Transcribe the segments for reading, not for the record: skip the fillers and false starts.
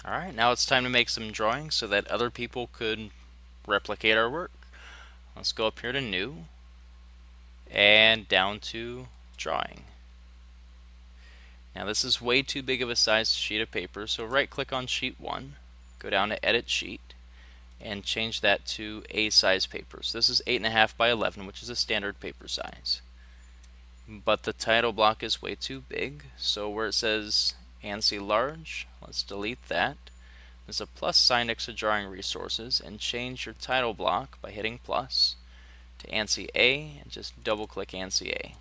Alright, now it's time to make some drawings so that other people could replicate our work. Let's go up here to New and down to Drawing. Now this is way too big of a size sheet of paper, so right click on sheet 1, go down to Edit Sheet, and change that to A size paper. So this is 8.5 by 11, which is a standard paper size. But the title block is way too big, so where it says ANSI large, let's delete that. There's a plus sign next to drawing resources, and change your title block by hitting plus to ANSI A, and just double click ANSI A.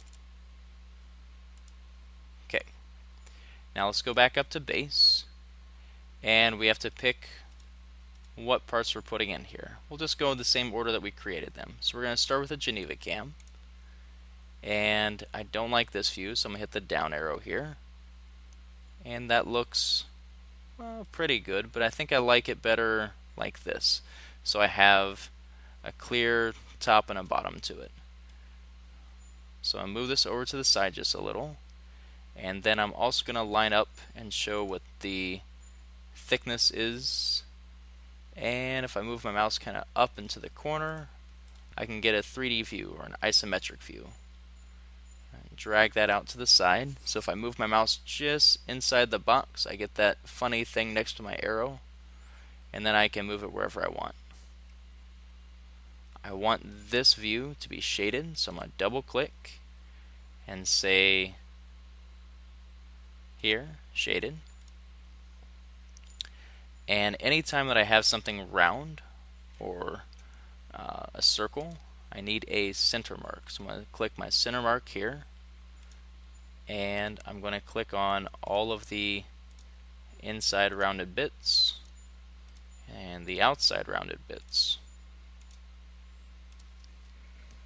Okay, now let's go back up to base, and we have to pick what parts we're putting in here. We'll just go in the same order that we created them. So we're going to start with a Geneva Cam, and I don't like this view, so I'm going to hit the down arrow here, and that looks pretty good, but I think I like it better like this. So I have a clear top and a bottom to it. So I'll move this over to the side just a little, and then I'm also going to line up and show what the thickness is. And if I move my mouse kind of up into the corner, I can get a 3D view or an isometric view. And drag that out to the side. So if I move my mouse just inside the box, I get that funny thing next to my arrow, and then I can move it wherever I want. I want this view to be shaded, so I'm going to double click and say here, shaded. And anytime that I have something round or a circle, I need a center mark. So I'm going to click my center mark here, and I'm going to click on all of the inside rounded bits and the outside rounded bits.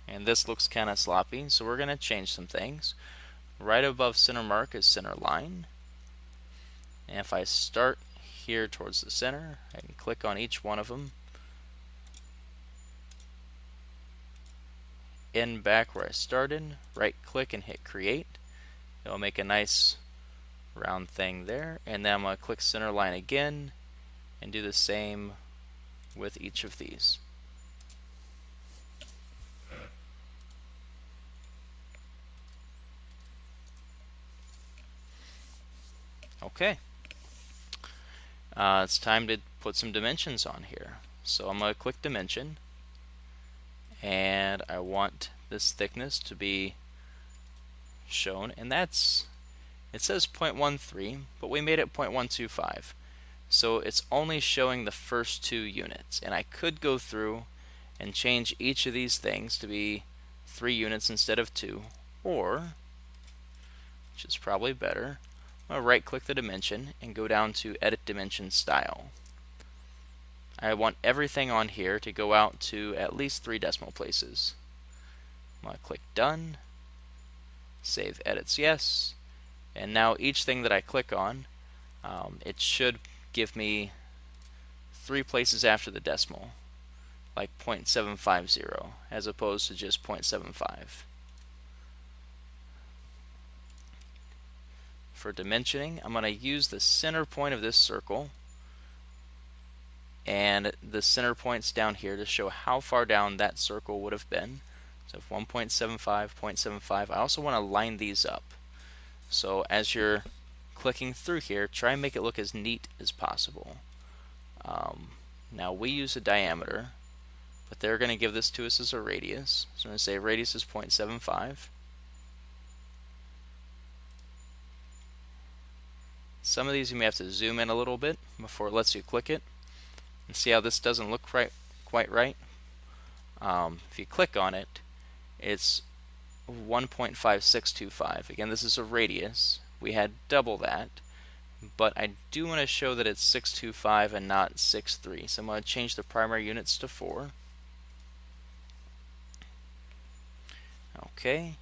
And this looks kind of sloppy, so we're going to change some things. Right above center mark is center line. And if I start here towards the center, I can click on each one of them, end back where I started, right click and hit create. It'll make a nice round thing there, and then I'm going to click center line again and do the same with each of these. Okay. It's time to put some dimensions on here. So I'm going to click dimension, and I want this thickness to be shown, and it says 0.13, but we made it 0.125. So it's only showing the first 2 units, and I could go through and change each of these things to be 3 units instead of 2, or, which is probably better, I'm going to right click the dimension and go down to Edit Dimension Style. I want everything on here to go out to at least 3 decimal places. I'm going to click Done, Save Edits Yes, and now each thing that I click on, it should give me 3 places after the decimal, like 0.750 as opposed to just 0.75. For dimensioning, I'm going to use the center point of this circle and the center points down here to show how far down that circle would have been. So 1.75, 0.75. I also want to line these up. So as you're clicking through here, try and make it look as neat as possible. Now we use a diameter, but they're going to give this to us as a radius. So I'm going to say radius is 0.75. Some of these you may have to zoom in a little bit before it lets you click it. And see how this doesn't look quite right? If you click on it, it's 1.5625. Again, this is a radius. We had double that, but I do want to show that it's 625 and not 63. So I'm going to change the primary units to 4. Okay,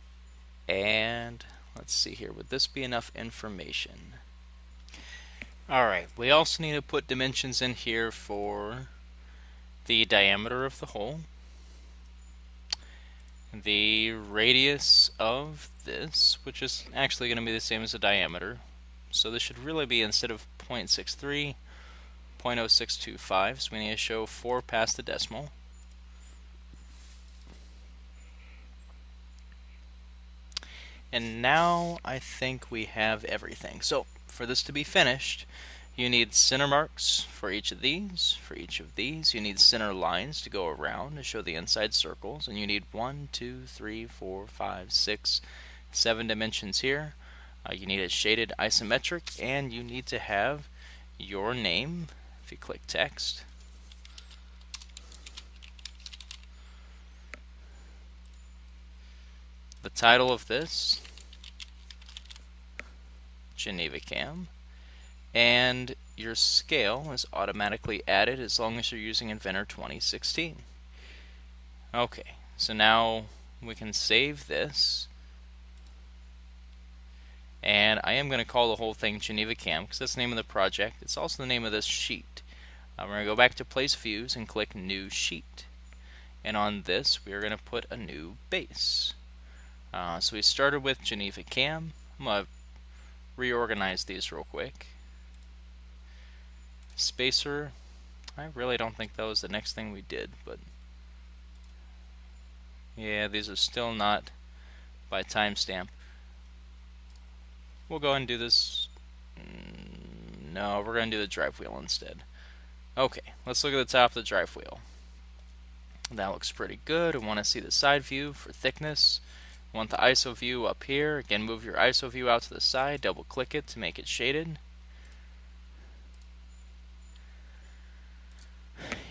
and let's see here. Would this be enough information? Alright, we also need to put dimensions in here for the diameter of the hole, the radius of this, which is actually going to be the same as the diameter. So this should really be, instead of 0.63, 0.0625, so we need to show 4 past the decimal. And now I think we have everything. So for this to be finished, you need center marks for each of these. For each of these, you need center lines to go around to show the inside circles. And you need 1, 2, 3, 4, 5, 6, 7 dimensions here. You need a shaded isometric, and you need to have your name. If you click text, the title of this, Geneva Cam, and your scale is automatically added as long as you're using Inventor 2016. Okay, so now we can save this, and I am going to call the whole thing Geneva Cam because that's the name of the project. It's also the name of this sheet. We're going to go back to Place Views and click New Sheet, and on this we are going to put a new base. So we started with Geneva Cam. I'm going to reorganize these real quick. Spacer, I really don't think that was the next thing we did, but yeah, these are still not by timestamp. We'll go ahead and do this. No, we're going to do the drive wheel instead. Okay, let's look at the top of the drive wheel. That looks pretty good. We want to see the side view for thickness. We want the ISO view up here. Again, move your ISO view out to the side, double click it to make it shaded.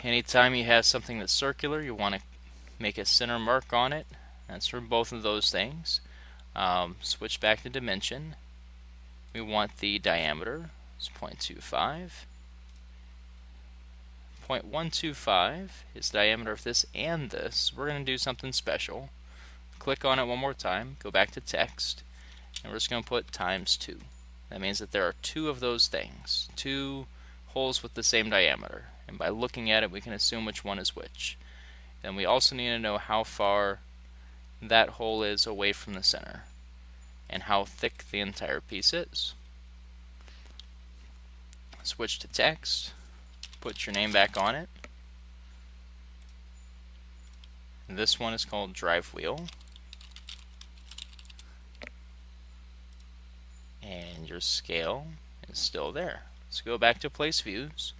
Anytime you have something that's circular, you want to make a center mark on it. That's for both of those things. Switch back to dimension. We want the diameter. It's 0.25. 0.125 is the diameter of this and this. We're going to do something special. Click on it one more time, go back to text, and we're just going to put times 2. That means that there are 2 of those things, 2 holes with the same diameter. And by looking at it, we can assume which one is which. Then we also need to know how far that hole is away from the center and how thick the entire piece is. Switch to text, put your name back on it. This one is called drive wheel. And your scale is still there. Let's go back to Place Views.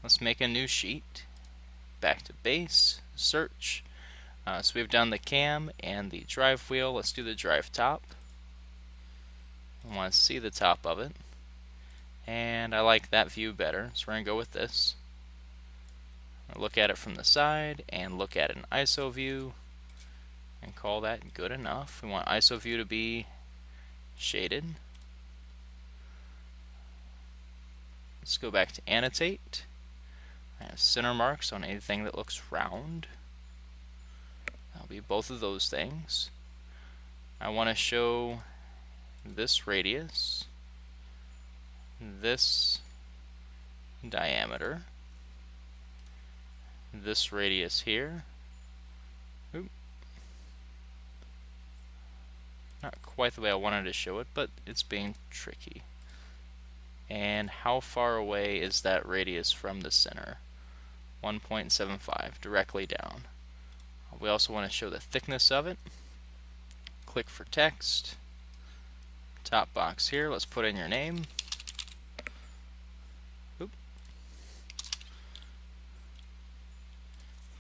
Let's make a new sheet. Back to Base, Search. So we've done the cam and the drive wheel. Let's do the drive top. I want to see the top of it. And I like that view better, so we're going to go with this. Look at it from the side and look at an ISO view and call that good enough. We want ISO view to be shaded. Let's go back to annotate. I have center marks on anything that looks round. That'll be both of those things. I want to show this radius, this diameter, this radius here. Oop. Not quite the way I wanted to show it, but it's being tricky. And how far away is that radius from the center? 1.75, directly down. We also want to show the thickness of it. Click for text. Top box here, let's put in your name. Oop.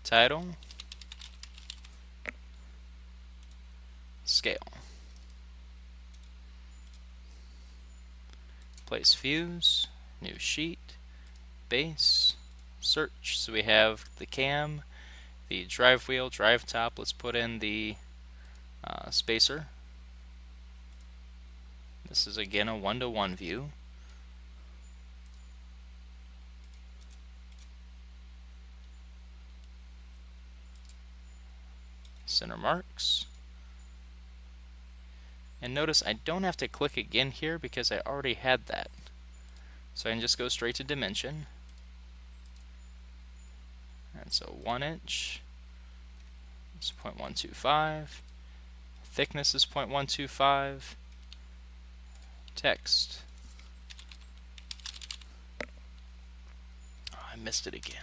Title. Scale. Place views, new sheet, base, search. So we have the cam, the drive wheel, drive top. Let's put in the spacer. This is again a 1-to-1 view. Center marks. And notice I don't have to click again here because I already had that. So I can just go straight to dimension. And so 1 inch is 0.125. Thickness is 0.125. Text. missed it again.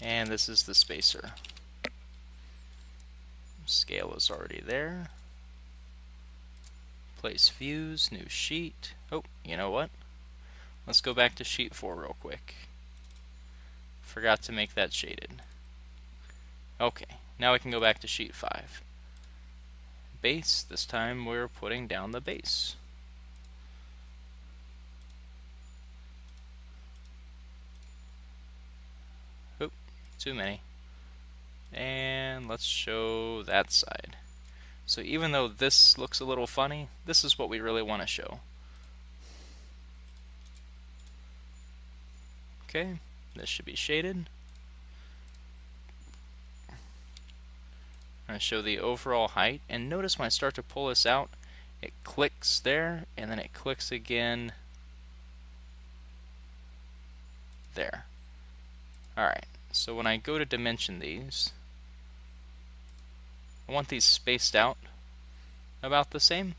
And this is the spacer. Scale is already there. Place views, new sheet. Oh, you know what? Let's go back to sheet 4 real quick. Forgot to make that shaded. Okay, now we can go back to sheet 5. Base, this time we're putting down the base. Oop, too many. And let's show that side. So even though this looks a little funny, this is what we really want to show. Okay, this should be shaded. I'm going to show the overall height, and notice when I start to pull this out, it clicks there, and then it clicks again there. Alright, so when I go to dimension these, I want these spaced out about the same.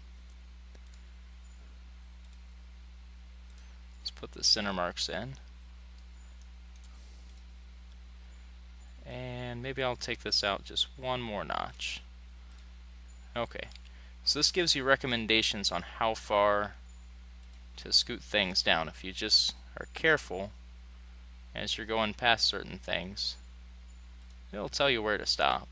Let's put the center marks in. And maybe I'll take this out just one more notch. Okay, so this gives you recommendations on how far to scoot things down. If you just are careful as you're going past certain things, it'll tell you where to stop.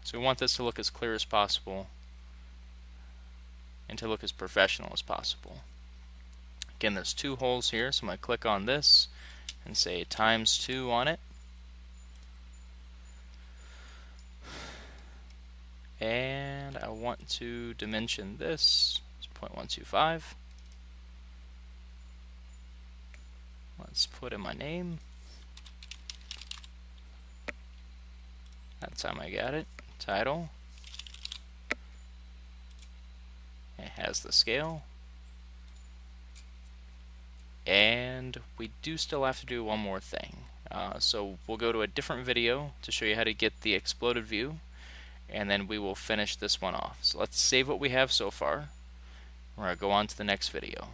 So we want this to look as clear as possible and to look as professional as possible. Again, there's 2 holes here, so I'm going to click on this and say ×2 on it. And I want to dimension this. It's 0.125. Let's put in my name. That time I got it. Title. It has the scale. And we do still have to do one more thing. So we'll go to a different video to show you how to get the exploded view, and then we will finish this one off. So let's save what we have so far. We're going to go on to the next video.